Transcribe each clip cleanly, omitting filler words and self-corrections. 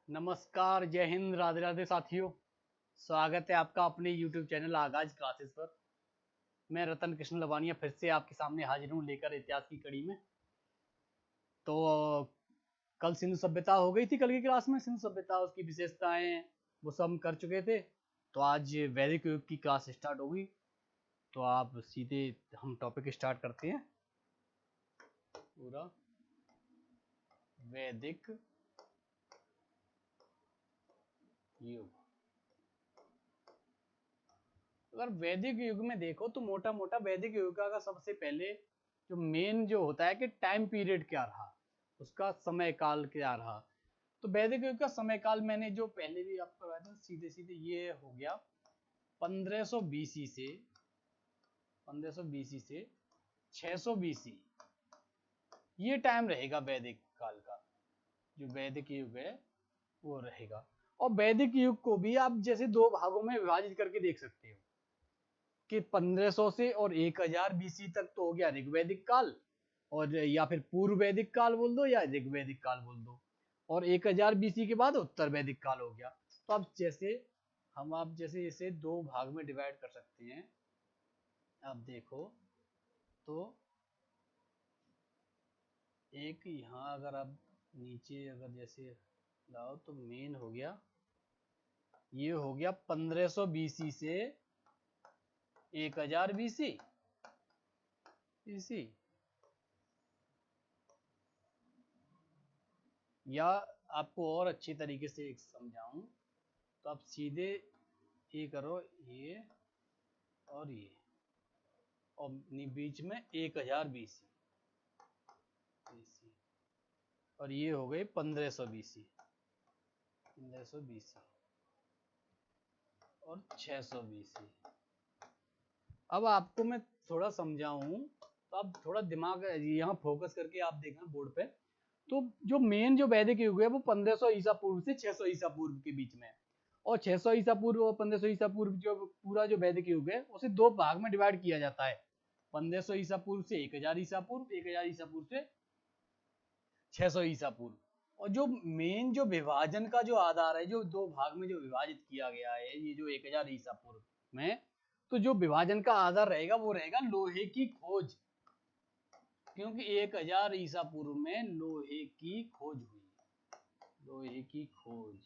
नमस्कार, जय हिंद, राधे राधे साथियों। स्वागत है आपका अपने YouTube चैनल आगाज क्लासेस पर। मैं रतन कृष्ण लवानिया फिर से आपके सामने हाजिर हूँ लेकर इतिहास की कड़ी में। तो कल सिंधु सभ्यता हो गई थी, कल की क्लास में सिंधु सभ्यता, उसकी विशेषताएं वो सब हम कर चुके थे। तो आज वैदिक युग की क्लास स्टार्ट होगी। तो आप सीधे हम टॉपिक स्टार्ट करते हैं। पूरा वैदिक युग। अगर वैदिक युग में देखो तो मोटा मोटा वैदिक युग का सबसे पहले जो मेन जो होता है कि टाइम पीरियड क्या रहा, उसका समय काल क्या रहा। तो वैदिक युग का समय काल मैंने जो पहले भी आपको बताया था, सीधे सीधे ये हो गया 1500 बीसी से 600 बीसी। ये टाइम रहेगा वैदिक काल का, जो वैदिक युग है वो रहेगा। और वैदिक युग को भी आप जैसे दो भागों में विभाजित करके देख सकते हो कि 1500 से और 1000 बीसी तक तो हो गया ऋग्वैदिक काल, और या फिर पूर्व वैदिक काल बोल दो या ऋग्वैदिक काल बोल दो, और 1000 बीसी के बाद उत्तर वैदिक काल हो गया। तो आप जैसे इसे दो भाग में डिवाइड कर सकते हैं। अब देखो तो एक यहाँ अगर आप नीचे अगर जैसे लाओ तो मेन हो गया, ये हो गया 1500 बीसी से 1000 बीसी बीसी। या आपको और अच्छी तरीके से एक समझाऊं तो आप सीधे ये करो, ये और ये, और बीच में 1000 बीसी और ये हो गए 1500 बीसी, 1500 बीसी और 600 बीसी। अब आपको मैं थोड़ा समझाऊं तो आप थोड़ा दिमाग यहाँ फोकस करके आप देखना बोर्ड पे। तो जो मेन जो वैदिक युग है वो 1500 ईसा पूर्व से 600 ईसा पूर्व के बीच में है। और 600 ईसा पूर्व और 1500 ईसा पूर्व जो पूरा जो वैदिक युग है उसे दो भाग में डिवाइड किया जाता है। 1500 ईसा पूर्व से 1000 ईसा पूर्व, 1000 ईसा पूर्व से 600 ईसा पूर्व। और जो मेन जो विभाजन का जो आधार है, जो दो भाग में जो विभाजित किया गया है ये जो 1000 ईसा पूर्व में, तो जो विभाजन का आधार रहेगा वो रहेगा लोहे की खोज। क्योंकि 1000 ईसा पूर्व में लोहे की खोज हुई, लोहे की खोज।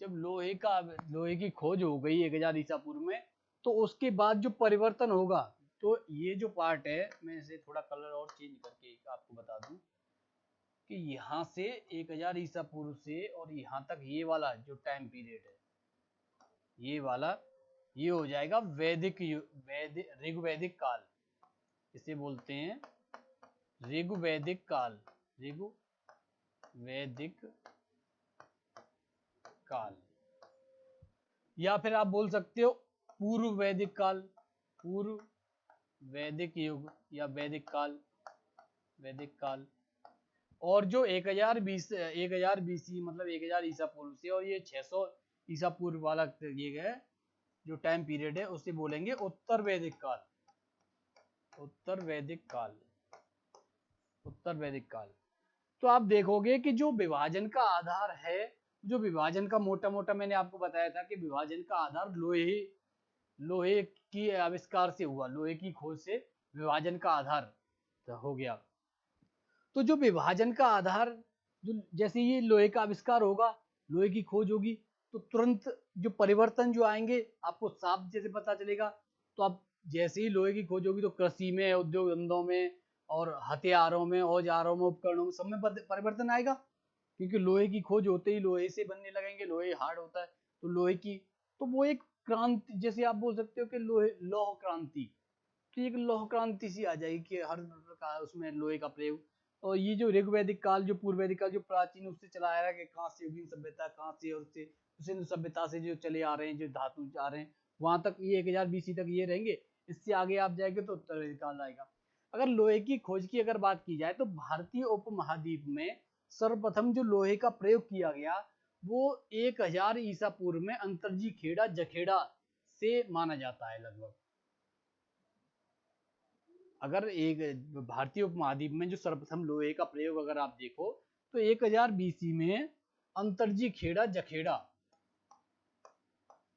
जब लोहे की खोज हो गई 1000 ईसा पूर्व में, तो उसके बाद जो परिवर्तन होगा, तो ये जो पार्ट है मैं इसे थोड़ा कलर और चेंज करके आपको बता दूं कि यहाँ से 1000 ईसा पूर्व से और यहाँ तक ये वाला जो टाइम पीरियड है, ये वाला ये हो जाएगा वैदिक ऋग्वैदिक काल। इसे बोलते हैं ऋग्वैदिक काल, ऋग्वैदिक काल। या फिर आप बोल सकते हो पूर्व वैदिक काल, पूर्व वैदिक युग या वैदिक काल, वैदिक काल। और जो 1000 बीसी मतलब 1000 ईसा पूर्व से और ये 600 ईसा पूर्व वाला ये है जो टाइम पीरियड है, उसे बोलेंगे उत्तर वैदिक काल, उत्तर वैदिक काल, उत्तर वैदिक काल। तो आप देखोगे कि जो विभाजन का आधार है, जो विभाजन का मोटा मोटा मैंने आपको बताया था कि विभाजन का आधार लोहे की आविष्कार से हुआ, लोहे की खोज से विभाजन का आधार हो गया। तो जो विभाजन का आधार, जो जैसे ये लोहे का आविष्कार होगा, लोहे की खोज होगी, तो तुरंत जो परिवर्तन जो आएंगे आपको साफ जैसे पता चलेगा। तो आप जैसे ही लोहे की खोज होगी तो कृषि में, उद्योग धंधों में और हथियारों में, औजारों में, उपकरणों में, सब में परिवर्तन आएगा। क्योंकि लोहे की खोज होते ही लोहे से बनने लगेंगे, लोहे हार्ड होता है, तो लोहे की, तो वो एक क्रांति जैसे आप बोल सकते हो कि लौह क्रांति। तो एक लौह क्रांति सी आ जाएगी कि हर प्रकार उसमें लोहे का प्रयोग। और ये जो ऋग्वैदिक काल, जो पूर्व वैदिक काल, जो प्राचीन उससे चला आ रहा है कि कहाँ से युगीन सभ्यता, कहाँ से और से सिंधु सभ्यता से जो चले आ रहे हैं, जो धातु आ रहे हैं, वहां तक ये 1000 बीसी तक ये रहेंगे। इससे आगे आप जाएंगे तो उत्तर वैदिक काल आएगा। अगर लोहे की खोज की अगर बात की जाए तो भारतीय उपमहाद्वीप में सर्वप्रथम जो लोहे का प्रयोग किया गया वो 1000 ईसा पूर्व में अंतरजी खेड़ा जखेड़ा से माना जाता है लगभग। अगर एक भारतीय उपमहाद्वीप में जो सर्वप्रथम लोहे का प्रयोग अगर आप देखो तो 1000 बीसी में अंतरजी खेड़ा जखेड़ा,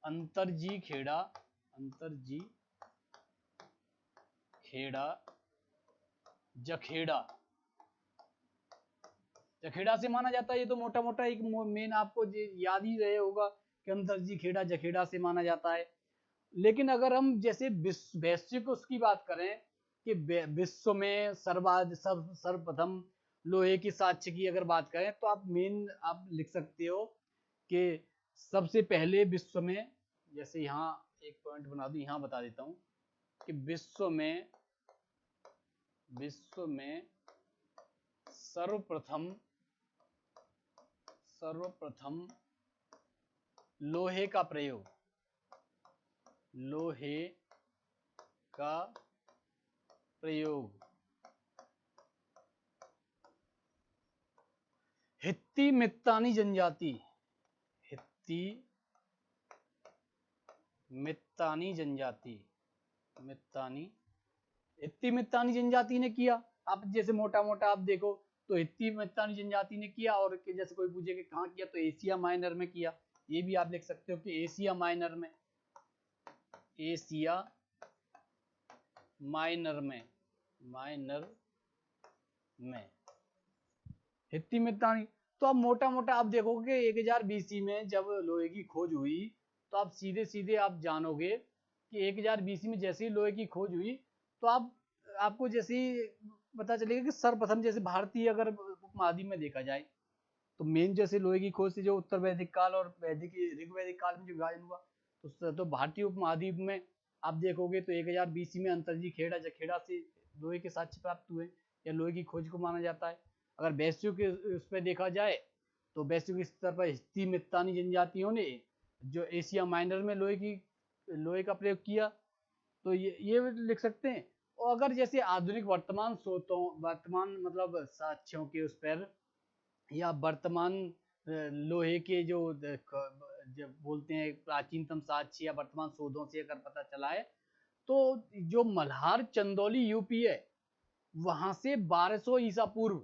अंतरजी खेड़ा, अंतरजी खेड़ा जखेड़ा, जखेड़ा से माना जाता है। ये तो मोटा मोटा एक मेन आपको याद ही रहे होगा कि अंतरजी खेड़ा जखेड़ा से माना जाता है। लेकिन अगर हम जैसे वैश्विक उसकी बात करें कि विश्व में सर्वप्रथम लोहे की साक्ष्य की अगर बात करें, तो आप मेन आप लिख सकते हो कि सबसे पहले विश्व में, जैसे यहाँ एक पॉइंट बना दूं, यहाँ बता देता हूं कि विश्व में सर्वप्रथम लोहे का प्रयोग, लोहे का प्रयोग हित्ती मित्तानी जनजाति, हित्ती मित्तानी जनजाति, हित्ती मित्तानी जनजाति ने किया। आप जैसे मोटा मोटा आप देखो तो हित्ती मित्तानी जनजाति ने किया, और जैसे कोई पूछे कि कहाँ किया, तो एशिया माइनर में किया। ये भी आप लिख सकते हो कि एशिया माइनर में, एशिया माइनर में हित्ती मित्तानी। तो अब मोटा मोटा आप देखोगे 1000 BC में जब लोहे की खोज हुई, तो आप सीधे सीधे आप जानोगे कि 1000 BC में जैसे ही लोहे की खोज हुई, तो आपको जैसे ही पता चलेगा कि सर्वप्रथम, जैसे भारतीय अगर उपमहाद्वीप में देखा जाए, तो मेन जैसे लोहे की खोज से जो उत्तर वैदिक काल और वैदिक ऋग वैदिक काल में जो विभाजन हुआ, तो भारतीय उपमहाद्वीप में आप देखोगे तो 1000 BC में अंतरजी खेड़ा जखेड़ा से लोहे के साक्ष्य प्राप्त हुए या लोहे की खोज को माना जाता है। अगर वैश्विक उस पर देखा जाए तो वैश्विक स्तर पर हित्ती मित्तानी जनजातियों ने जो एशिया माइनर में लोहे का प्रयोग किया, तो ये लिख सकते हैं। और अगर जैसे आधुनिक वर्तमान स्रोतों, वर्तमान मतलब साक्ष्यों के उस पर, या वर्तमान लोहे के जो बोलते हैं प्राचीनतम साक्ष्य या वर्तमान शोधों से अगर पता चला है, तो जो मल्हार चंदौली यूपी है, वहां से 1200 ईसा पूर्व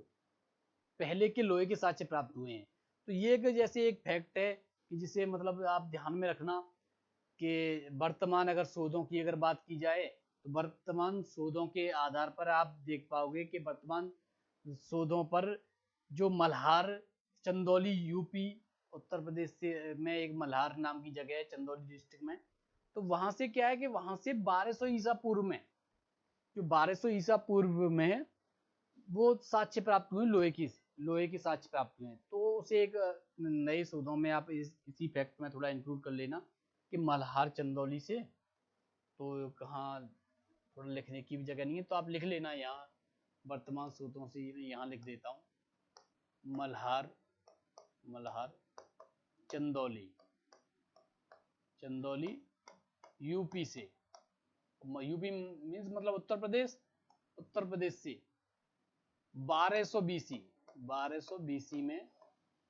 पहले के लोहे के साक्ष्य प्राप्त हुए हैं। तो ये जैसे एक फैक्ट है कि जिसे मतलब आप ध्यान में रखना कि वर्तमान अगर शोधों की अगर बात की जाए, तो वर्तमान शोधों के आधार पर आप देख पाओगे कि वर्तमान शोधों पर जो मल्हार चंदौली यूपी उत्तर प्रदेश से में एक मल्हार नाम की जगह है चंदौली डिस्ट्रिक्ट में, तो वहां से क्या है कि वहां से 1200 ईसा पूर्व में, जो 1200 ईसा पूर्व में वो साक्ष्य प्राप्त हुए, लोहे की साक्ष्य प्राप्त हुए हैं। तो उसे एक नए शोधों में आप इसी फैक्ट में थोड़ा इंक्लूड कर लेना कि मल्हार चंदौली से, तो कहाँ थोड़ा लिखने की भी जगह नहीं है, तो आप लिख लेना यहाँ वर्तमान शोधों से, यहाँ लिख देता हूँ मल्हार चंदौली यूपी से, यूपी मीन्स मतलब उत्तर प्रदेश से 1200 BC में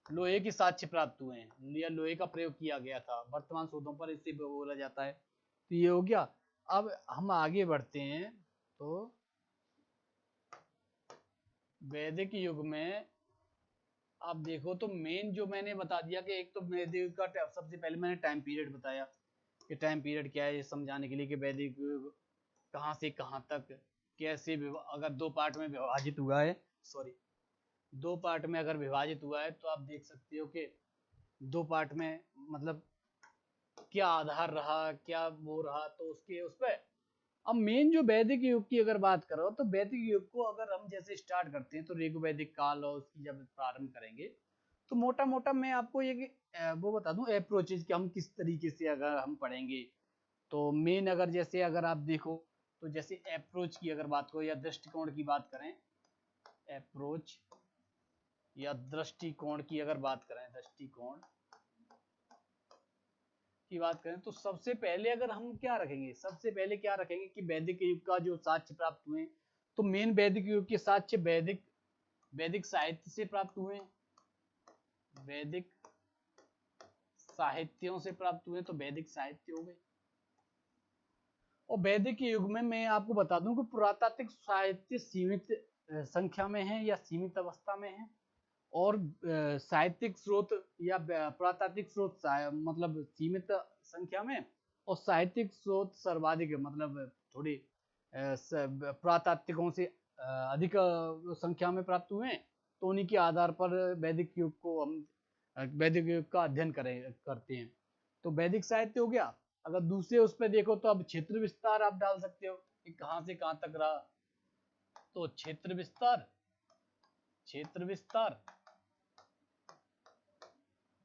लोहे के साक्ष्य प्राप्त हुए हैं, या लोहे का प्रयोग किया गया था वर्तमान शोधों पर, इससे बोला जाता है। तो ये हो गया। अब हम आगे बढ़ते हैं, तो वैदिक युग में आप देखो तो मेन जो मैंने बता दिया कि एक तो वैदिक का सबसे पहले मैंने टाइम पीरियड बताया कि टाइम पीरियड क्या है, ये समझाने के लिए कि वैदिक युग कहाँ से कहाँ तक कैसे अगर दो पार्ट में विभाजित हुआ है, दो पार्ट में अगर विभाजित हुआ है, तो आप देख सकते हो कि दो पार्ट में मतलब क्या आधार रहा, क्या वो रहा, तो उसके उस पर। अब मेन जो वैदिक युग की अगर बात करो, तो वैदिक युग को अगर हम जैसे स्टार्ट करते हैं, तो ऋग वैदिक काल और उसकी जब प्रारंभ करेंगे, तो मोटा मोटा मैं आपको ये वो बता दूं अप्रोचेज कि हम किस तरीके से अगर हम पढ़ेंगे। तो मेन अगर जैसे अगर आप देखो, तो जैसे अप्रोच की अगर बात करो या दृष्टिकोण की बात करें, अप्रोच या दृष्टिकोण की अगर बात करें, दृष्टिकोण की बात करें, तो सबसे पहले अगर हम क्या रखेंगे, सबसे पहले क्या रखेंगे कि वैदिक युग का जो साक्ष्य प्राप्त हुए, तो मेन वैदिक युग के साक्ष्य वैदिक साहित्य से प्राप्त हुए, वैदिक साहित्यों से प्राप्त हुए, तो वैदिक साहित्य हो गए। और वैदिक युग में मैं आपको बता दूं कि पुरातात्विक साहित्य सीमित संख्या में है या सीमित अवस्था में है, और साहित्यिक स्रोत या प्रातात्विक स्रोत मतलब सीमित संख्या में, और साहित्यिक स्रोत सर्वाधिक मतलब थोड़ी प्रातात्विकों से अधिक संख्या में प्राप्त हुए हैं। तो उन्हीं के आधार पर वैदिक युग को हम वैदिक युग का अध्ययन करते हैं। तो वैदिक साहित्य हो गया। अगर दूसरे उस पर देखो तो अब क्षेत्र विस्तार आप डाल सकते हो कि कहां से कहां तक रहा। तो क्षेत्र विस्तार, क्षेत्र विस्तार।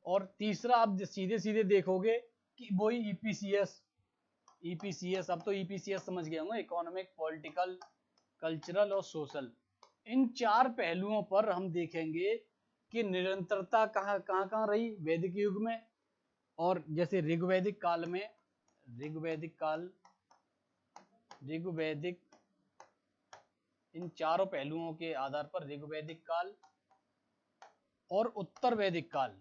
और तीसरा आप सीधे सीधे देखोगे कि वही ईपीसीएस, ईपीसीएस, अब तो ईपीसीएस समझ गए होंगे, इकोनॉमिक, पॉलिटिकल, कल्चरल और सोशल। इन चार पहलुओं पर हम देखेंगे कि निरंतरता कहां कहां रही वैदिक युग में। और जैसे ऋग्वैदिक काल में, ऋग्वैदिक काल, ऋग्वैदिक, इन चारों पहलुओं के आधार पर ऋग्वैदिक काल और उत्तर वैदिक काल,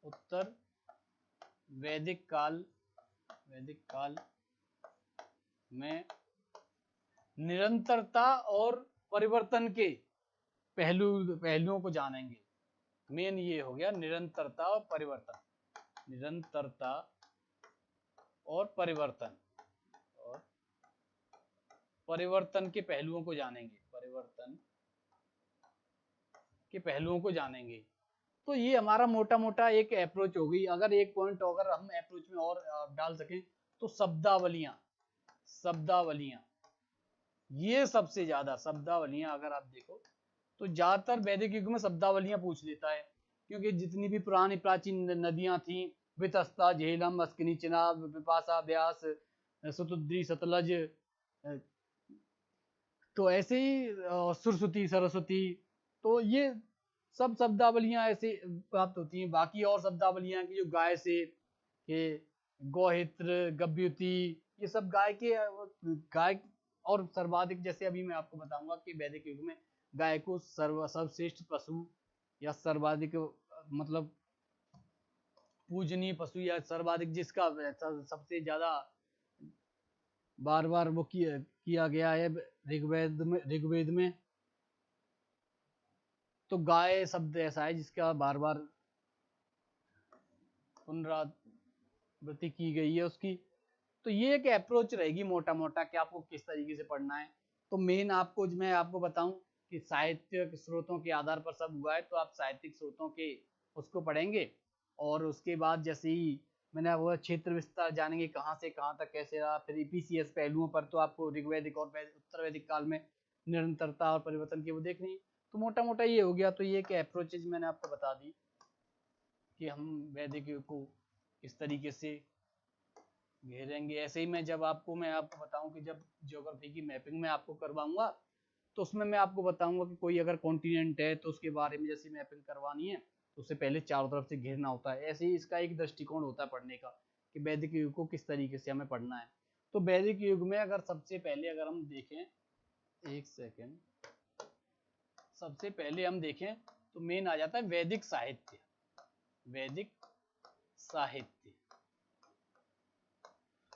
उत्तर वैदिक काल, वैदिक काल में निरंतरता और परिवर्तन के पहलुओं को जानेंगे। मेन ये हो गया निरंतरता और परिवर्तन, निरंतरता और परिवर्तन, और परिवर्तन के पहलुओं को जानेंगे, परिवर्तन के पहलुओं को जानेंगे। तो ये हमारा मोटा मोटा एक अप्रोच हो गई। अगर एक पॉइंट अगर हम अप्रोच में और डाल सकें तो शब्दावलियां, शब्दावलियां, ये सबसे ज्यादा शब्दावलियां अगर आप देखो तो ज्यादातर वैदिक युग में शब्दावलियां पूछ लेता है, क्योंकि जितनी भी पुरानी प्राचीन नदियां थी, वितस्ता, झेलम, अस्किनी, चिनाब, बिपाशा, ब्यास, सतुद्री, सतलज, तो ऐसे ही सुरसुती, सरस्वती, तो ये सब शब्दावलियां ऐसे प्राप्त होती हैं। बाकी और शब्दावलियां की जो गाय से, के गोहित्र, गव्युति, ये सब गाय के, गाय और सर्वाधिक, जैसे अभी मैं आपको बताऊंगा कि वैदिक युग में गाय को सर्वश्रेष्ठ पशु या सर्वाधिक मतलब पूजनीय पशु या सर्वाधिक जिसका सबसे ज्यादा बार बार वो किया गया है ऋग्वेद में, तो गाय शब्द ऐसा है जिसका बार बार पुनरावृत्ति की गई है उसकी। तो ये एक अप्रोच रहेगी मोटा मोटा कि आपको किस तरीके से पढ़ना है। तो मेन आपको मैं आपको बताऊं कि साहित्य स्रोतों के आधार पर सब हुआ है, तो आप साहित्यिक स्रोतों के उसको पढ़ेंगे। और उसके बाद जैसे ही मैंने वो क्षेत्र विस्तार जानेंगे कहाँ से कहाँ तक कैसे रहा। फिर ईपीसीएस पहलुओं पर तो आपको ऋग्वैदिक और उत्तर वैदिक काल में निरंतरता और परिवर्तन की वो देखनी। तो मोटा मोटा ये हो गया। तो ये एक अप्रोचेज मैंने आपको बता दी कि हम वैदिक युग को किस तरीके से घेरेंगे। ऐसे ही मैं आपको बताऊं कि जब ज्योग्राफी की मैपिंग में आपको करवाऊंगा तो उसमें मैं आपको बताऊंगा कि कोई अगर कॉन्टिनेंट है तो उसके बारे में जैसे मैपिंग करवानी है तो उससे पहले चारों तरफ से घेरना होता है। ऐसे ही इसका एक दृष्टिकोण होता है पढ़ने का कि वैदिक युग को किस तरीके से हमें पढ़ना है। तो वैदिक युग में अगर सबसे पहले अगर हम देखें, एक सेकेंड, सबसे पहले हम देखें तो मेन आ जाता है वैदिक साहित्य, वैदिक साहित्य।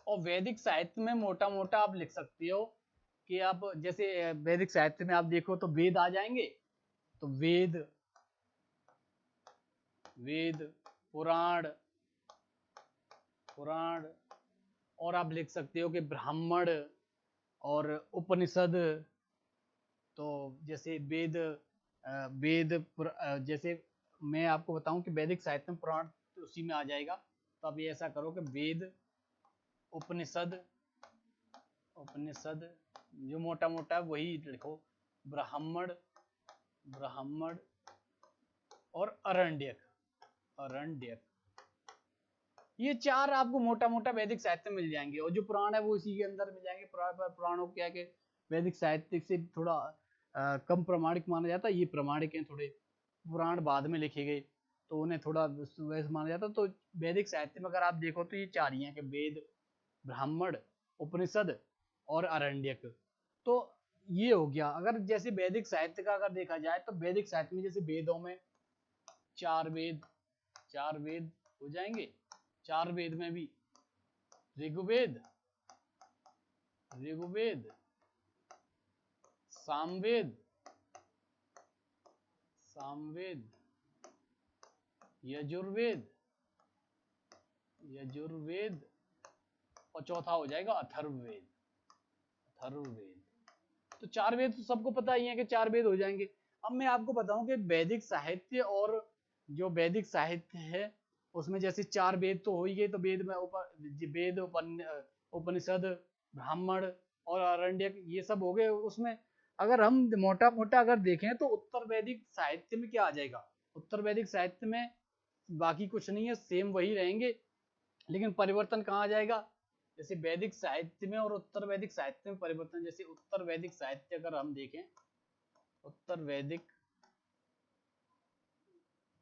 और वैदिक साहित्य में मोटा मोटा आप लिख सकते हो कि आप जैसे वैदिक साहित्य में आप देखो तो वेद आ जाएंगे। तो वेद, वेद, पुराण, पुराण, और आप लिख सकते हो कि ब्राह्मण और उपनिषद। तो जैसे वेद, वेद जैसे मैं आपको बताऊं कि वैदिक साहित्य में पुराण तो उसी में आ जाएगा। तो आप ये ऐसा करो कि वेद, उपनिषद, उपनिषद जो मोटा मोटा वही लिखो, ब्राह्मण, ब्राह्मण और अरण्यक, अरण्यक, ये चार आपको मोटा मोटा वैदिक साहित्य में मिल जाएंगे। और जो पुराण है वो इसी के अंदर मिल जाएंगे। पुराणों क्या है कि वैदिक साहित्य से थोड़ा कम प्रमाणिक माना जाता है, ये प्रमाणिक हैं थोड़े, पुराण बाद में लिखे गए तो उन्हें थोड़ा वैसे माना जाता। तो वैदिक साहित्य में अगर आप देखो तो ये चार ही हैं कि वेद, ब्राह्मण, उपनिषद और अरण्यक। तो ये हो गया। अगर जैसे वैदिक साहित्य का अगर देखा जाए तो वैदिक साहित्य में जैसे वेदों में चार वेद, चार वेद हो जाएंगे। चार वेद में भी ऋग्वेद, ऋग्वेद, सामवेद, सामवेद यजुर्वेद, यजुर्वेद, और चौथा हो जाएगा अथर्ववेद, अथर्ववेद। तो 4 वेद तो सबको पता ही है कि 4 वेद हो जाएंगे। अब मैं आपको बताऊं कि वैदिक साहित्य और जो वैदिक साहित्य है उसमें जैसे 4 वेद तो हो ही गए, तो वेद में वेद, उपनिषद, ब्राह्मण और आरण्यक ये सब हो गए। उसमें अगर हम मोटा मोटा अगर देखें तो उत्तर वैदिक साहित्य में क्या आ जाएगा, उत्तर वैदिक साहित्य में बाकी कुछ नहीं है, सेम वही रहेंगे, लेकिन परिवर्तन कहाँ आ जाएगा, जैसे वैदिक साहित्य में और उत्तर वैदिक साहित्य में परिवर्तन। जैसे उत्तर वैदिक साहित्य अगर हम देखें, उत्तर वैदिक,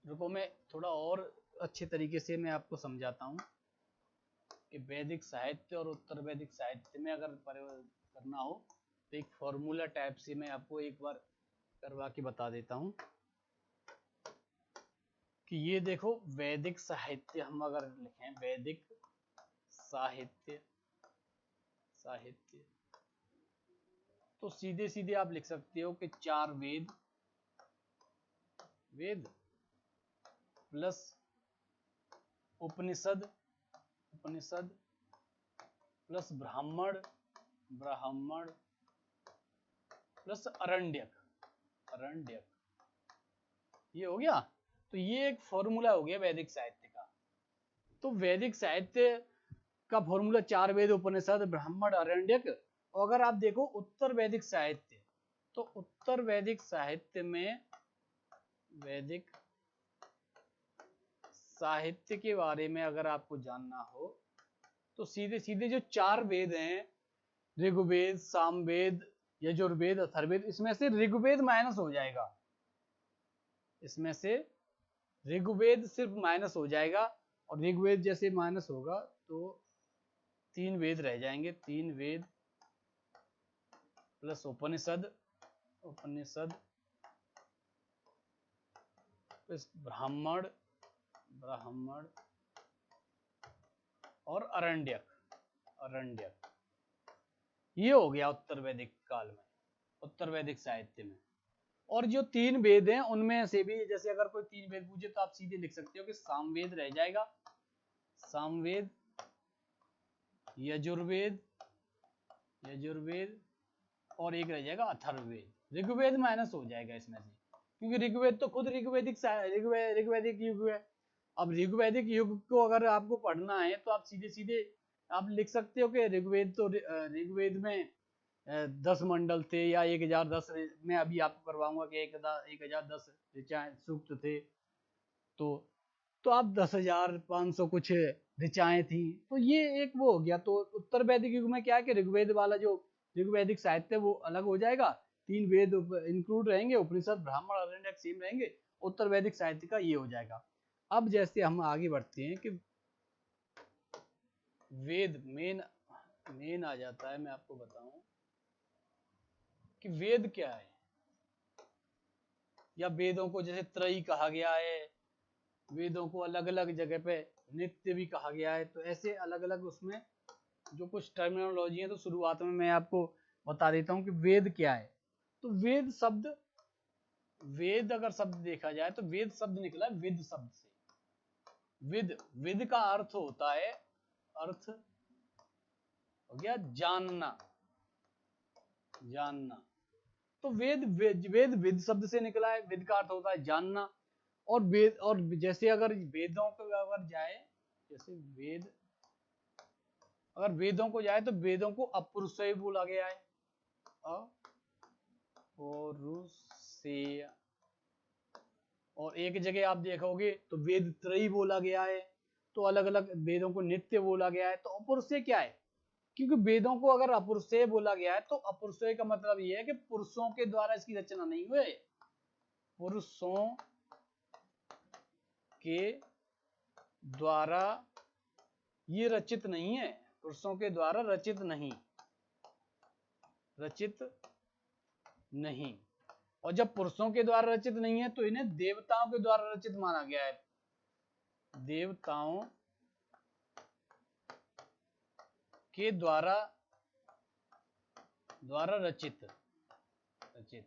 रुको मैं थोड़ा और अच्छे तरीके से मैं आपको समझाता हूँ कि वैदिक साहित्य और उत्तर वैदिक साहित्य में अगर परिवर्तन करना हो तो एक फॉर्मूला टाइप से मैं आपको एक बार करवा के बता देता हूँ कि ये देखो, वैदिक साहित्य हम अगर लिखें, वैदिक साहित्य, साहित्य, तो सीधे सीधे आप लिख सकते हो कि 4 वेद, वेद प्लस उपनिषद, उपनिषद प्लस ब्राह्मण, ब्राह्मण प्लस अरण्यक, अरण्यक, ये हो गया। तो ये एक फॉर्मूला हो गया वैदिक साहित्य का। तो वैदिक साहित्य का फॉर्मूला 4 वेद, उपनिषद, ब्राह्मण, अरण्यक। और अगर आप देखो उत्तर वैदिक साहित्य, तो उत्तर वैदिक साहित्य में, वैदिक साहित्य के बारे में अगर आपको जानना हो तो सीधे सीधे जो 4 वेद हैं, ऋग्वेद, सामवेद, यजुर्वेद, अथर्ववेद, इसमें से ऋग्वेद माइनस हो जाएगा, इसमें से ऋग्वेद सिर्फ माइनस हो जाएगा। और ऋग्वेद जैसे माइनस होगा तो 3 वेद रह जाएंगे, 3 वेद प्लस उपनिषद, उपनिषद प्लस ब्राह्मण, ब्राह्मण और अरण्यक, अरण्यक। ये हो गया उत्तर वैदिक काल में, उत्तर वैदिक साहित्य में। और जो 3 वेद हैं उनमें से भी, जैसे अगर कोई 3 वेद पूछे तो आप सीधे लिख सकते हो कि सामवेद रह जाएगा, सामवेद, यजुर्वेद, यजुर्वेद और एक रह जाएगा अथर्ववेद। ऋग्वेद माइनस हो जाएगा इसमें से, क्योंकि ऋग्वेद तो खुद ऋग्वैदिक ऋग्वैदिक युग है। अब ऋग्वैदिक युग को अगर आपको पढ़ना है तो आप सीधे सीधे आप लिख सकते हो कि ऋग्वेद तो ऋग्वेद में 10 मंडल थे या 1010, मैं अभी आपको करवाऊंगा कि 1010 ऋचाएं सूक्त थे, तो आप 10,500 कुछ ऋचाएं थी, तो ये एक वो हो गया। तो उत्तर वैदिक युग में क्या है कि ऋग्वेद वाला जो ऋग्वैदिक साहित्य वो अलग हो जाएगा, 3 वेद इंक्लूड रहेंगे, उपनिषद, ब्राह्मण, अरण्यक सेम रहेंगे, उत्तर वैदिक साहित्य का ये हो जाएगा। अब जैसे हम आगे बढ़ते हैं कि वेद मेन आ जाता है, मैं आपको बताऊं कि वेद क्या है, या वेदों को जैसे त्रयी कहा गया है, वेदों को अलग अलग जगह पे नित्य भी कहा गया है, तो ऐसे अलग अलग उसमें जो कुछ टर्मिनोलॉजी है, तो शुरुआत में मैं आपको बता देता हूं कि वेद क्या है। तो वेद शब्द, वेद अगर शब्द देखा जाए तो वेद शब्द निकला है विद शब्द से। विद, विद का अर्थ होता है, अर्थ हो गया जानना, जानना। तो वेद वेद विद शब्द से निकला है, विद का अर्थ होता है जानना। और वेद, और जैसे अगर वेदों को अगर जाए, जैसे वेद अगर वेदों को जाए तो वेदों को अपौरुषेय बोला गया है, अपौरुषेय। और एक जगह आप देखोगे तो वेद त्रयी बोला गया है, तो अलग अलग वेदों को नित्य बोला गया है। तो अपौरुषेय क्या है, क्योंकि वेदों को अगर अपौरुषेय बोला गया है तो अपौरुषेय का मतलब यह है कि पुरुषों के द्वारा इसकी रचना नहीं हुई, पुरुषों के द्वारा ये रचित नहीं है, पुरुषों के द्वारा रचित नहीं, रचित नहीं। और जब पुरुषों के द्वारा रचित नहीं है तो इन्हें देवताओं के द्वारा रचित माना गया है, देवताओं के द्वारा रचित, रचित।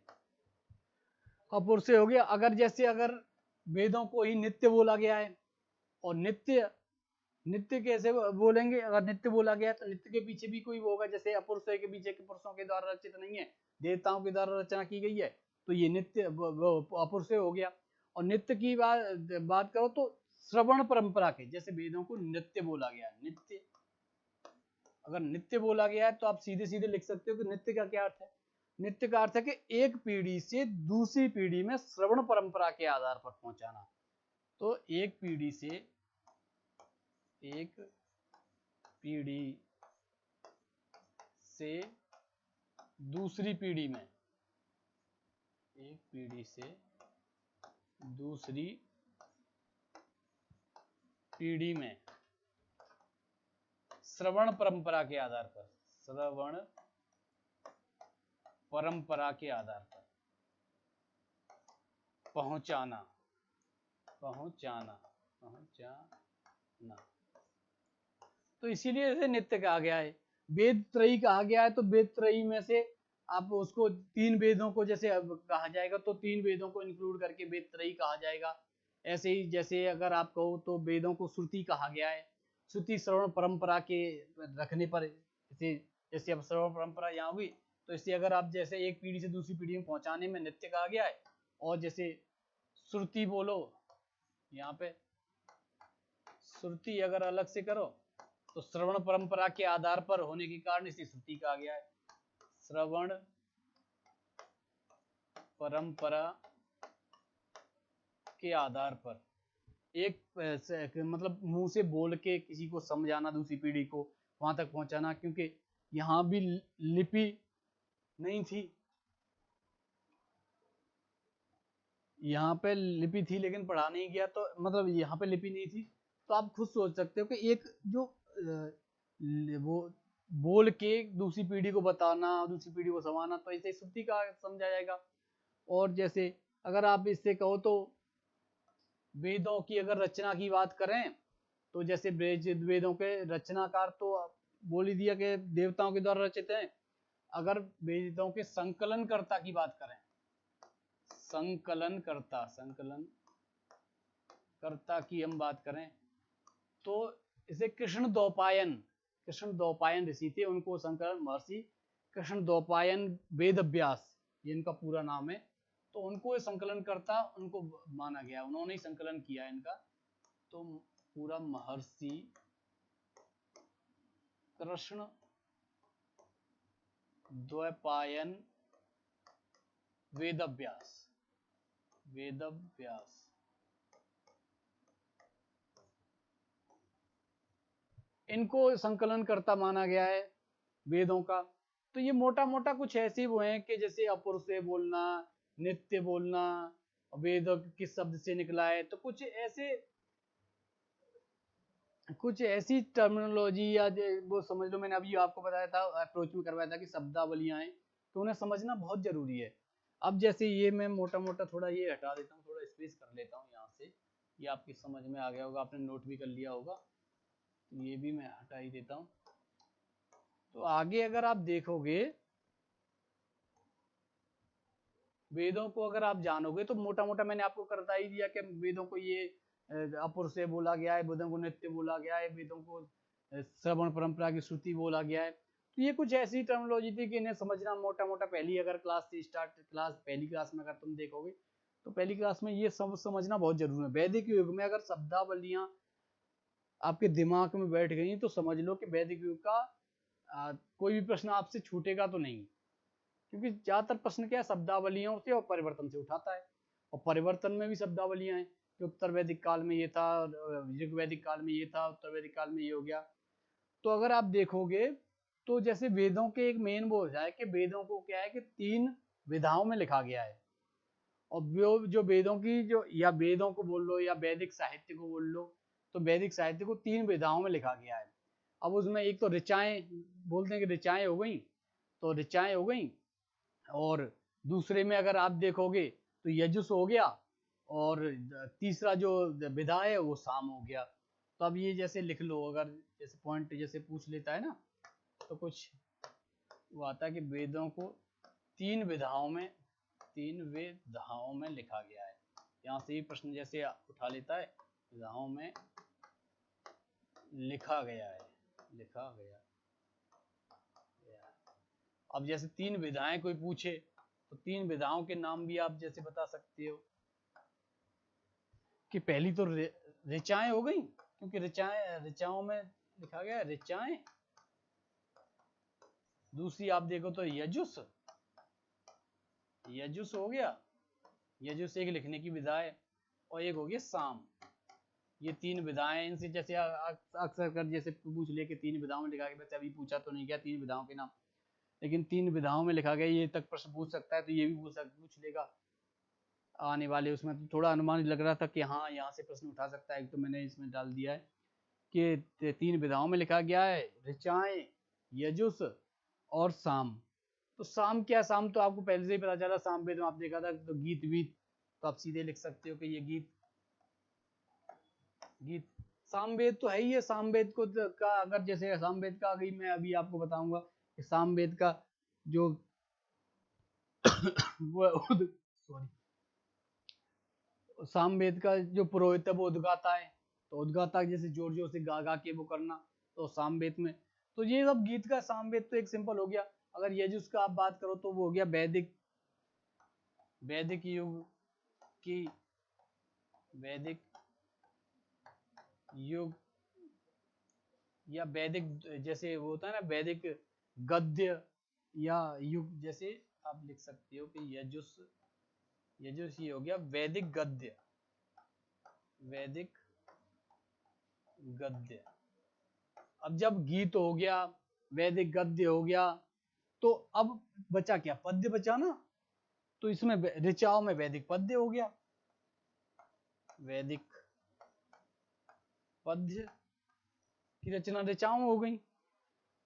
अपौरुषेय हो गया। अगर जैसे अगर वेदों को ही नित्य बोला गया है। और नित्य नित्य कैसे बोलेंगे? अगर नित्य बोला गया तो नित्य के पीछे भी कोई होगा, जैसे अपुरुष के पीछे के पुरुषों के द्वारा रचित नहीं है, देवताओं के द्वारा रचना की गई है, तो ये नित्य अपुरुष हो गया। और नित्य की बात करो तो श्रवण परंपरा के, जैसे वेदों को नित्य बोला गया है, नित्य अगर नित्य बोला गया है तो आप सीधे सीधे लिख सकते हो कि नित्य का क्या अर्थ है। नित्य का अर्थ है कि एक पीढ़ी से दूसरी पीढ़ी में श्रवण परंपरा के आधार पर पहुंचाना। तो एक पीढ़ी से दूसरी पीढ़ी में, एक पीढ़ी से दूसरी पीढ़ी में श्रवण परंपरा के आधार पर, श्रवण परंपरा के आधार पर पहुंचाना, तो इसीलिए इसे नित्य कहा गया है। वेद त्रयी कहा गया है, तो वेद त्रयी में से आप उसको तीन वेदों को जैसे कहा जाएगा तो तीन वेदों को इंक्लूड करके वेद त्रयी कहा जाएगा। ऐसे ही जैसे अगर आप कहो तो वेदों को श्रुति कहा गया है, श्रुति श्रवण परंपरा के रखने पर, जैसे अब श्रवण परंपरा यहाँ हुई तो इससे अगर आप जैसे एक पीढ़ी से दूसरी पीढ़ी में पहुंचाने में नित्य कहा गया है। और जैसे श्रुति बोलो, यहाँ पे श्रुति अगर अलग से करो तो श्रवण परंपरा के आधार पर होने के कारण इसे श्रुति कहा गया है। श्रवण परंपरा के आधार पर एक मतलब मुंह से बोल के किसी को समझाना, दूसरी पीढ़ी को वहां तक पहुंचाना, क्योंकि यहाँ भी लिपि नहीं थी, यहाँ पे लिपि थी लेकिन पढ़ा नहीं गया, तो मतलब यहाँ पे लिपि नहीं थी। तो आप खुद सोच सकते हो कि एक जो वो बोल के दूसरी पीढ़ी को बताना, दूसरी पीढ़ी को समझाना, तो इसे श्रुति का समझा जाएगा। और जैसे अगर आप इससे कहो तो वेदों की अगर रचना की बात करें तो जैसे वेदों के रचनाकार तो बोल ही दिया कि देवताओं के द्वारा रचित हैं। अगर वेदों के संकलनकर्ता की बात करें, संकलनकर्ता की हम बात करें तो इसे कृष्ण द्वैपायन ऋषि थे, उनको संकलन महर्षि कृष्ण द्वैपायन वेद व्यास, ये इनका पूरा नाम है। तो उनको संकलन करता उनको माना गया, उन्होंने ही संकलन किया इनका। तो पूरा महर्षि कृष्ण द्वैपायन वेदव्यास इनको संकलन करता माना गया है वेदों का। तो ये मोटा मोटा कुछ ऐसे वो हैं कि जैसे अपुरुष से बोलना, नित्य बोलना, वेद किस शब्द से निकला है, तो कुछ ऐसी टर्मिनोलॉजी या वो समझ लो, मैंने अभी आपको बताया था, अप्रोच में करवाया था कि शब्दावलियां हैं, तो उन्हें समझना बहुत जरूरी है। अब जैसे ये मैं मोटा मोटा थोड़ा ये हटा देता हूँ, थोड़ा स्पेस कर लेता हूँ यहाँ से, ये आपकी समझ में आ गया होगा, आपने नोट भी कर लिया होगा, तो ये भी मैं हटा ही देता हूँ। तो आगे अगर आप देखोगे वेदों को अगर आप जानोगे तो मोटा मोटा मैंने आपको करता ही दिया कि वेदों को ये अपुरुष से बोला गया है, वेदों को नित्य बोला गया है, वेदों को श्रवण परंपरा की श्रुति बोला गया है। तो ये कुछ ऐसी टर्मिनोलॉजी थी कि इन्हें समझना मोटा मोटा पहली अगर क्लास से स्टार्ट, पहली क्लास में अगर तुम देखोगे तो पहली क्लास में ये समझना बहुत जरूरी है। वैदिक युग में अगर शब्दावलियां आपके दिमाग में बैठ गई तो समझ लो कि वैदिक युग का कोई भी प्रश्न आपसे छूटेगा तो नहीं, क्योंकि ज्यादातर प्रश्न क्या है शब्दावलियों से और परिवर्तन से उठाता है। और परिवर्तन में भी शब्दावलियां हैं कि उत्तर वैदिक काल में ये था, ऋग वैदिक काल में ये था, उत्तर वैदिक काल में ये हो गया। तो अगर आप देखोगे तो जैसे वेदों के एक मेन वो है कि वेदों को क्या है कि 3 विधाओं में लिखा गया है। और जो वेदों की जो, या वेदों को बोल लो या वैदिक साहित्य को बोल लो, तो वैदिक साहित्य को 3 विधाओं में लिखा गया है। अब उसमें एक तो ऋचाएं बोलते हैं कि ऋचाएं हो गई, तो ऋचाएं हो गई। और दूसरे में अगर आप देखोगे तो यजुस हो गया, और तीसरा जो विधा है वो साम हो गया। तो अब ये जैसे लिख लो, अगर जैसे पॉइंट जैसे पूछ लेता है ना, तो कुछ वो आता है कि वेदों को 3 विधाओं में लिखा गया है। यहाँ से भी प्रश्न जैसे उठा लेता है, विधाओं में लिखा गया है, लिखा गया। अब जैसे 3 विधाएं कोई पूछे तो 3 विधाओं के नाम भी आप जैसे बता सकते हो कि पहली तो ऋचाएं हो गई, क्योंकि ऋचाओं में लिखा गया है ऋचाएं। दूसरी आप देखो तो यजुस, यजुस हो गया, यजुस एक लिखने की विधा है, और एक हो गया साम। ये 3 विधाएं, इनसे जैसे अक्सर कर जैसे पूछ ले कि 3 विधाओं में लिखा गया, वैसे अभी पूछा तो नहीं गया 3 विधाओं के नाम, लेकिन 3 विधाओं में लिखा गया, ये तक प्रश्न पूछ सकता है, तो ये भी पूछ लेगा आने वाले उसमें। तो थोड़ा अनुमान लग रहा था कि हाँ यहाँ से प्रश्न उठा सकता है, तो मैंने इसमें डाल दिया है कि 3 विधाओं में लिखा गया है ऋचाएं, यजुस और साम। तो साम क्या, साम तो आपको पहले से ही पता चला, साम वेद में आप देखा था, तो गीत वीत, तो आप सीधे लिख सकते हो कि ये गीत, गीत सामवेद तो है ही है। सामवेद को का अगर जैसे सामवेद का अभी मैं अभी आपको बताऊंगा कि सामवेद का जो सॉरी, सामवेद का जो पुरोहित है वो उद्गाता है, तो उद्गाता जैसे जोर जोर से गा गा के वो करना, तो सामवेद में, तो ये सब गीत का सामवेद तो एक सिंपल हो गया। अगर यजुस का आप बात करो तो वो हो गया वैदिक, वैदिक युग की, वैदिक युग या वैदिक, जैसे वो होता है ना वैदिक गद्य या युग, जैसे आप लिख सकते हो कि यजुस, यजुस ये हो गया वैदिक गद्य, वैदिक गद्य। अब जब गीत हो गया, वैदिक गद्य हो गया, तो अब बचा क्या, पद्य बचा ना, तो इसमें ऋचाओं में वैदिक पद्य हो गया, वैदिक पद्य की रचना ऋचाओं में हो गई।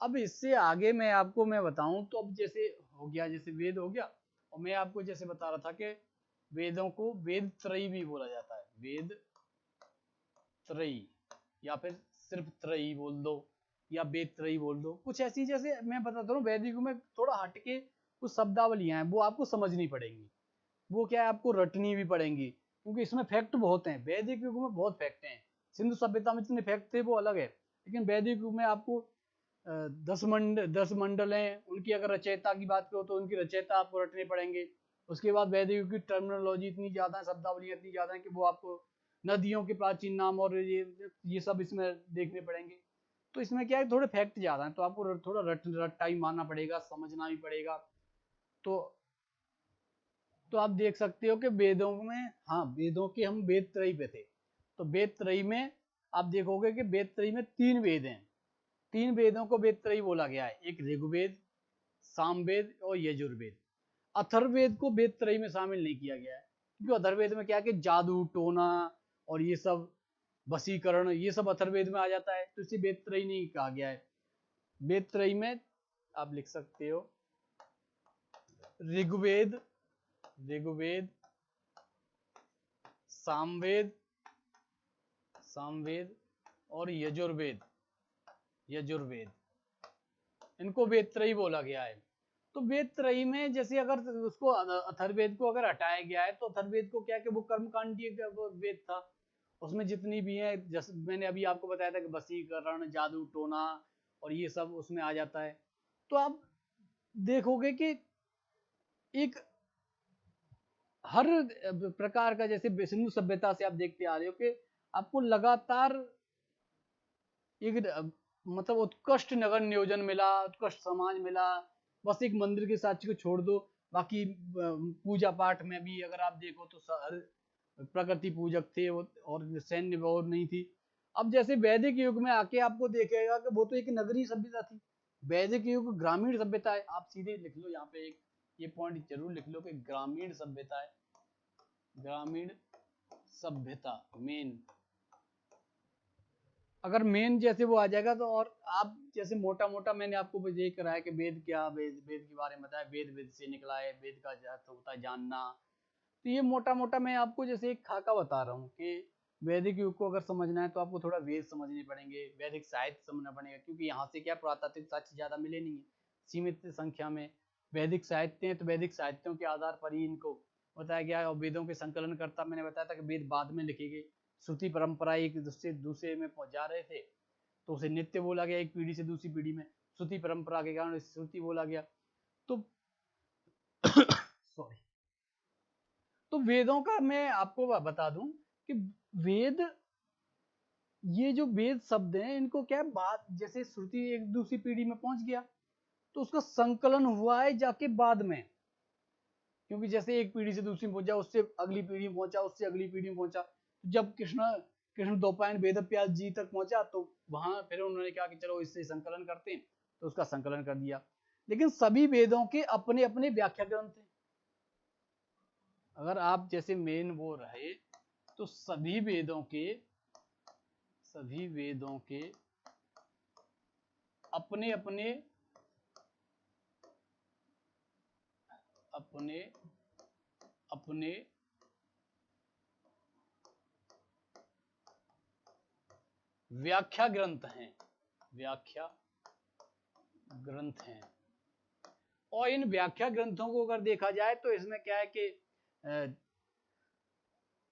अब इससे आगे मैं आपको मैं बताऊं तो अब जैसे हो गया, जैसे वेद हो गया, और मैं आपको जैसे बता रहा था कि वेदों को वेद त्रयी भी बोला जाता है, वेद त्रयी, या फिर सिर्फ त्रयी बोल दो, या वेद त्रयी बोल दो, कुछ ऐसी, जैसे मैं बताता हूँ वैदिक में थोड़ा हटके कुछ शब्दावलियां हैं वो आपको समझनी पड़ेंगी, वो क्या है आपको रटनी भी पड़ेंगी, क्योंकि इसमें फैक्ट बहुत हैं, वैदिक युग में बहुत फैक्ट हैं। सिंधु सभ्यता में जितने फैक्ट थे वो अलग है, लेकिन वैदिक युग में आपको 10 मंडल हैं, उनकी अगर रचयिता की बात करो तो उनकी रचयिता आपको रटने पड़ेंगे। उसके बाद वैदिक युग की टर्मिनोलॉजी इतनी ज्यादा है, शब्दावलियां इतनी ज्यादा है कि वो आपको नदियों के प्राचीन नाम और ये सब इसमें देखने पड़ेंगे। तो इसमें क्या है थोड़े फैक्ट ज्यादा है, तो आपको थोड़ा रट्टा ही मानना पड़ेगा, समझना भी पड़ेगा। तो आप देख सकते हो कि वेदों में, हाँ वेदों के हम वेद त्रयी पे थे, तो वेद त्रयी में आप देखोगे कि वेद त्रयी में 3 वेद हैं, 3 वेदों को वेद त्रयी बोला गया है, एक ऋग्वेद, सामवेद और यजुर्वेद। अथर्ववेद को वेद त्रयी में शामिल नहीं किया गया है, क्योंकि अथर्ववेद में क्या है कि जादू टोना और ये सब वशीकरण ये सब अथर्ववेद में आ जाता है, तो इसे वेद त्रयी नहीं कहा गया है। वेद त्रयी में आप लिख सकते हो ऋग्वेद, ऋग्वेद, सामवेद, सामवेद और यजुर्वेद, यजुर्वेद, इनको वेद त्रयी बोला गया है। तो वेद त्रयी में जैसे अगर उसको अथर्ववेद को अगर हटाया गया है, तो अथर्ववेद को क्या कि वो कर्मकांडीय वेद था, उसमें जितनी भी है, जैसे मैंने अभी आपको बताया था कि वशीकरण, जादू टोना और ये सब उसमें आ जाता है। तो आप देखोगे कि एक हर प्रकार का, जैसे सिंधु सभ्यता से आप देखते आ रहे हो कि आपको लगातार एक मतलब उत्कृष्ट नगर नियोजन मिला, उत्कृष्ट समाज मिला। बस एक मंदिर के साक्षी को छोड़ दो, बाकी पूजा पाठ में भी अगर आप देखो तो प्रकृति पूजक थे और सैन्य और नहीं थी। अब जैसे वैदिक युग में आके आपको देखेगा कि वो तो एक नगरीय सभ्यता थी, वैदिक युग ग्रामीण सभ्यता है। आप सीधे लिख लो यहाँ पे एक ये पॉइंट जरूर लिख लो कि ग्रामीण सभ्यता है, ग्रामीण सभ्यता मेन। अगर मेन जैसे वो आ जाएगा तो, और आप जैसे मोटा मोटा मैंने आपको यही कराया कि वेद क्या, वेद वेद के बारे में बताया, वेद वेद से निकला है, वेद का अर्थ होता है जानना। तो ये मोटा मोटा मैं आपको जैसे एक खाका बता रहा हूँ कि वैदिक युग को अगर समझना है तो आपको थोड़ा वेद समझने पड़ेंगे, वैदिक साहित्य समझना पड़ेगा, क्योंकि यहाँ से क्या पुरातात्विक साक्ष्य ज्यादा मिले नहीं है, सीमित संख्या में वैदिक साहित्य हैं, तो वैदिक साहित्यों के आधार पर ही इनको बताया गया। और वेदों के संकलन करता मैंने बताया था कि वेद बाद में लिखे गए, श्रुति परंपरा एक दूसरे में जा रहे थे तो उसे नित्य बोला गया, एक पीढ़ी से दूसरी पीढ़ी में श्रुति परंपरा के कारण श्रुति बोला गया। तो सॉरी, तो वेदों का मैं आपको बता दूं कि वेद, ये जो वेद शब्द हैं इनको क्या है, बात जैसे श्रुति एक दूसरी पीढ़ी में पहुंच गया तो उसका संकलन हुआ है जाके बाद में, क्योंकि जैसे एक पीढ़ी से दूसरी में पहुंचा, उससे अगली पीढ़ी में पहुंचा, उससे अगली पीढ़ी में पहुंचा, जब कृष्ण द्वैपायन वेदव्यास जी तक पहुंचा तो वहां फिर उन्होंने कहा कि चलो इससे संकलन करते हैं, तो उसका संकलन कर दिया। लेकिन सभी वेदों के अपने अपने व्याख्या ग्रंथ हैं। अगर आप जैसे मेन वो रहे तो सभी वेदों के अपने अपने व्याख्या ग्रंथ हैं, और इन व्याख्या ग्रंथों को अगर देखा जाए तो इसमें क्या है कि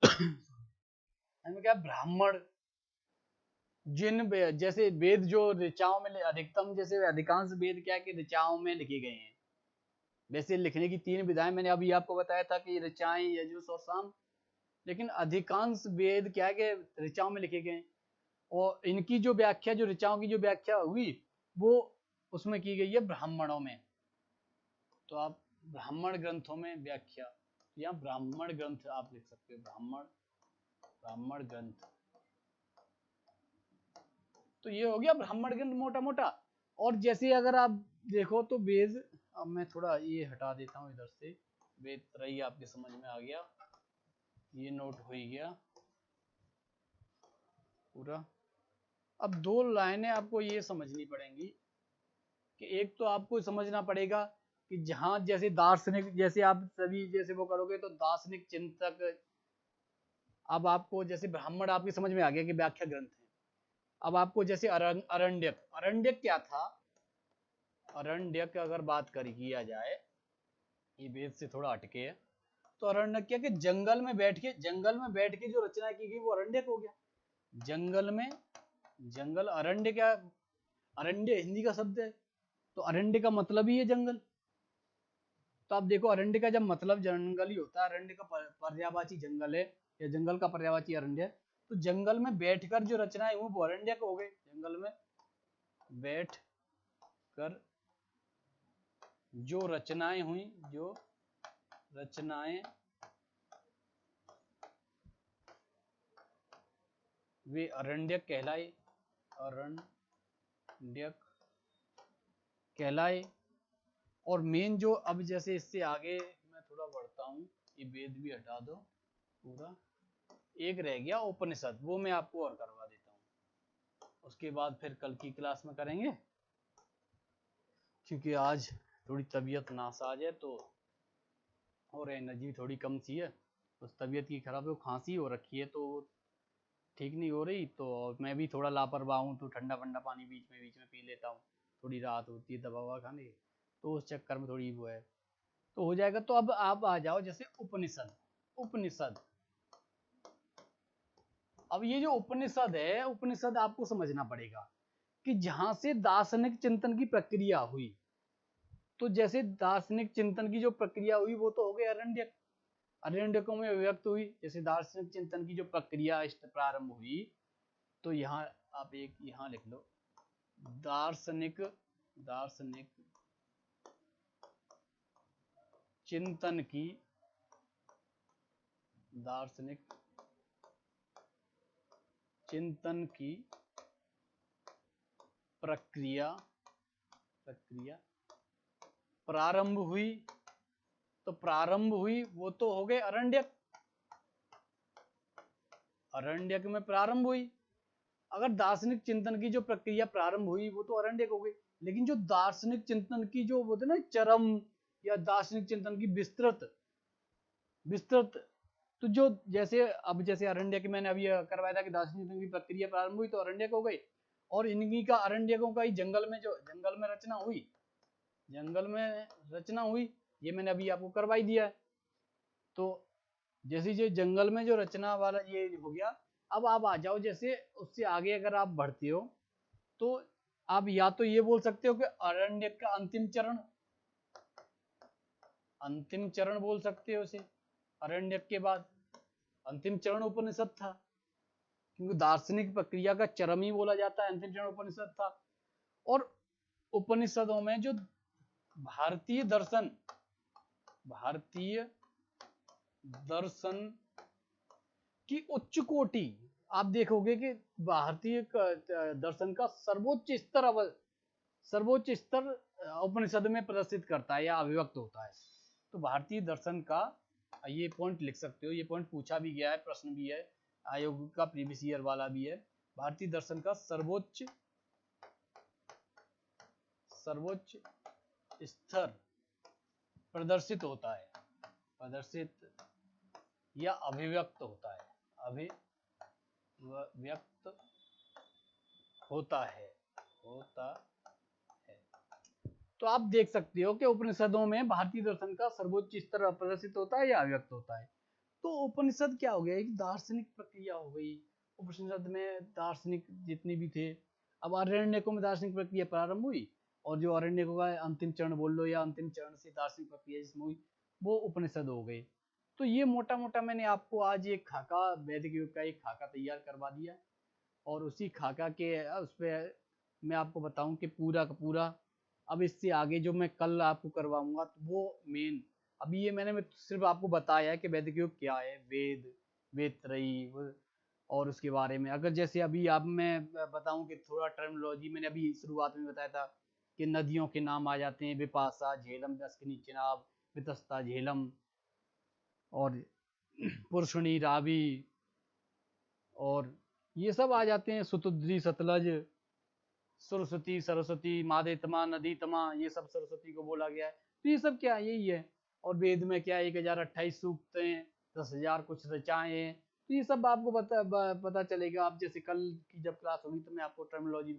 इसमें क्या ब्राह्मण जिन जैसे वेद जो ऋचाओं में अधिकतम, जैसे अधिकांश वेद क्या है कि ऋचाओं में लिखे गए हैं। वैसे लिखने की 3 विधाएं मैंने अभी आपको बताया था कि ऋचाएं, यजुष और साम, लेकिन अधिकांश वेद क्या है कि ऋचाओं में लिखे गए। और इनकी जो व्याख्या, जो ऋचाओं की जो व्याख्या हुई वो उसमें की गई है ब्राह्मणों में। तो आप ब्राह्मण ग्रंथों में व्याख्या, या ब्राह्मण ग्रंथ आप लिख सकते हो, ब्राह्मण ग्रंथ। तो ये हो गया ब्राह्मण ग्रंथ मोटा मोटा। और जैसे अगर आप देखो तो वेद, अब मैं थोड़ा ये हटा देता हूँ इधर से, वेद त्रयी आपके समझ में आ गया, ये नोट हो ही गया पूरा। अब 2 लाइनें आपको ये समझनी पड़ेंगी कि एक तो आपको समझना पड़ेगा कि जहां जैसे दार्शनिक, जैसे आप सभी जैसे वो करोगे तो दार्शनिक चिंतक, अब आपको जैसे ब्राह्मण आपकी समझ में आ गया कि व्याख्या ग्रंथ है। अब आपको जैसे अरण्यक क्या था, अरण्यक अगर बात किया जाए, ये वेद से थोड़ा हटके है, तो अरण्यक क्या कि जंगल में बैठ के जो रचना की गई वो अरण्यक हो गया। जंगल अरण्य, क्या अरण्य हिंदी का शब्द है, तो अरण्य का मतलब ही है जंगल। तो आप देखो अरण्य का जब मतलब जंगल ही होता है, अरण्य का पर्यायवाची जंगल है या जंगल का पर्यायवाची अरण्य है, तो जंगल में बैठकर जो रचनाएं हुई वो अरण्यक हो गए। जंगल में बैठकर जो रचनाएं हुई, वे अरण्यक कहलाए। और मेन जो, अब जैसे इससे आगे मैं थोड़ा बढ़ता हूँ, ये वेद भी हटा दो पूरा, एक रह गया उपनिषद, वो मैं आपको और करवा देता हूँ, उसके बाद फिर कल की क्लास में करेंगे, क्योंकि आज थोड़ी तबीयत नासाज है तो, और एनर्जी थोड़ी कम सी है, उस तबीयत की खराब है, खांसी हो रखी है तो ठीक नहीं हो रही, तो मैं भी थोड़ा लापरवाह हूँ, तो ठंडा पानी बीच में पी लेता हूँ, थोड़ी राहत होती है दवा ववा खाने की, तो उस चक्कर में थोड़ी वो है, तो हो जाएगा। तो अब आप आ जाओ जैसे उपनिषद। अब ये जो उपनिषद है, उपनिषद आपको समझना पड़ेगा कि जहां से दार्शनिक चिंतन की प्रक्रिया हुई, तो जैसे दार्शनिक चिंतन की जो प्रक्रिया हुई वो तो हो गई अरण्यकों में व्यक्त हुई। जैसे दार्शनिक चिंतन की जो प्रक्रिया प्रारंभ हुई, तो यहाँ आप एक यहाँ लिख लो, दार्शनिक चिंतन की प्रक्रिया प्रारंभ हुई, तो प्रारंभ हुई वो तो हो गए अरण्यक में प्रारंभ हुई। अगर दार्शनिक चिंतन की जो प्रक्रिया प्रारंभ हुई वो तो अरण्यक हो गई, लेकिन जो दार्शनिक चिंतन की जो बोलते ना चरम, या दार्शनिक चिंतन की विस्तृत, तो जो जैसे अब जैसे अरण्यक मैंने अभी करवाया था कि दार्शनिक चिंतन की प्रक्रिया प्रारंभ हुई तो अरण्यक हो गई, और इन्हीं का अरण्यकों का ही जंगल में रचना हुई, ये मैंने अभी आपको करवाई दिया है। तो जैसे ये जंगल में जो रचना वाला ये हो गया। अब आप आ जाओ, जैसे उससे आगे अगर आप बढ़ते हो तो आप या तो ये बोल सकते हो कि अरण्यक का अंतिम चरण बोल सकते हो उसे। अरण्यक के बाद अंतिम चरण उपनिषद था, क्योंकि दार्शनिक प्रक्रिया का चरम ही बोला जाता है, अंतिम चरण उपनिषद था। और उपनिषदों में जो भारतीय दर्शन की उच्च कोटि, आप देखोगे कि भारतीय दर्शन का सर्वोच्च स्तर उपनिषद में प्रदर्शित करता है या अभिव्यक्त होता है। तो भारतीय दर्शन का ये पॉइंट लिख सकते हो, ये पॉइंट पूछा भी गया है, प्रश्न भी है, आयोग का प्रीवियस ईयर वाला भी है। भारतीय दर्शन का सर्वोच्च स्तर प्रदर्शित होता है, प्रदर्शित या अभिव्यक्त होता है, अभिव्यक्त होता है। तो आप देख सकते हो कि उपनिषदों में भारतीय दर्शन का सर्वोच्च स्तर प्रदर्शित होता है या अभिव्यक्त होता है। तो उपनिषद क्या हो गया, एक दार्शनिक प्रक्रिया हो गई। उपनिषद में दार्शनिक जितने भी थे, अब अरण्यकों में दार्शनिक प्रक्रिया प्रारंभ हुई, और जो अरण्यकों का अंतिम चरण बोल लो या अंतिम चरण से दार्शनिक प्रक्रिया जिसमें हुई, वो उपनिषद हो गए। तो ये मोटा मोटा मैंने आपको आज एक खाका, वैदिक युग का एक खाका तैयार करवा दिया, और उसी खाका के उस पर मैं आपको बताऊं कि पूरा का पूरा अब इससे आगे जो मैं कल आपको करवाऊंगा तो वो मेन, अभी ये मैंने सिर्फ आपको बताया है कि वैदिक युग क्या है, वेद त्रयी और उसके बारे में। अगर जैसे अभी आप मैं बताऊं कि थोड़ा टर्मिनोलॉजी, मैंने अभी शुरुआत में बताया था कि नदियों के नाम आ जाते हैं, विपाशा, झेलम, दक्षिणी चिनाब, वितस्ता, झेलम, और पुरुषणी, रावी, और ये सब आ जाते हैं, सुतुद्री, सतलज, सरस्वती, मादेतमा, नदी तमा, ये सब सरस्वती को बोला गया है। तो ये सब क्या, यही है। और वेद में क्या 1028 सूक्त हैं, 10,000 कुछ ऋचाएं हैं। तो ये सब आपको पता चलेगा। आप जैसे कल की जब क्लास होगी तो मैं आपको टर्मिनोलॉजी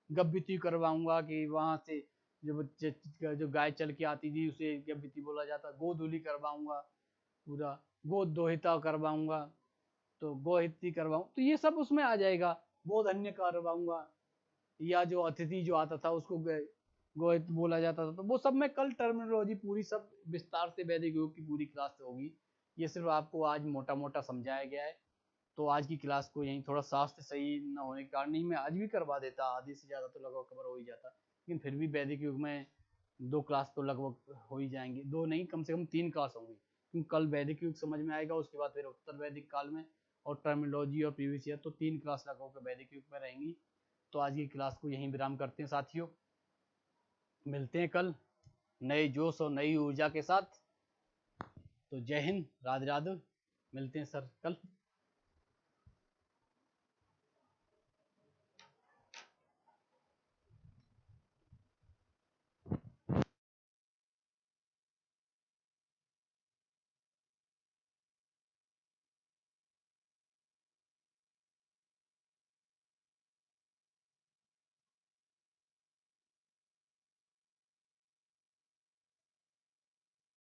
गब्बिती करवाऊंगा कि वहां से जो गाय चल के आती थी उसे गब्बिती बोला जाता। गोधूली करवाऊंगा, पूरा गोदोहिता करवाऊंगा, तो गोहिती करवाऊं, तो ये सब उसमें आ जाएगा। गोधन्य करवाऊंगा, या जो अतिथि जो आता था उसको गोहित बोला जाता था। तो वो सब मैं कल टर्मिनोलॉजी पूरी सब विस्तार से वैदिक युग की पूरी क्लास होगी। ये सिर्फ आपको आज मोटा मोटा समझाया गया है। तो आज की क्लास को यहीं, थोड़ा स्वास्थ्य सही न होने के कारण नहीं, मैं आज भी करवा देता, आधे से ज़्यादा तो लगभग कवर हो ही जाता, लेकिन फिर भी वैदिक युग में 2 क्लास तो लगभग हो ही जाएंगे, 2 नहीं कम से कम 3 क्लास होंगी, क्योंकि कल वैदिक युग समझ में आएगा, उसके बाद फिर उत्तर वैदिक काल में और टर्मिनोलॉजी और प्रीवियस ईयर, तो 3 क्लास लगभग वैदिक युग में रहेंगी। तो आज की क्लास को यहीं विराम करते हैं साथियों, मिलते हैं कल नए जोश और नई ऊर्जा के साथ। तो जय हिंद, राधे राधे, मिलते हैं सर कल।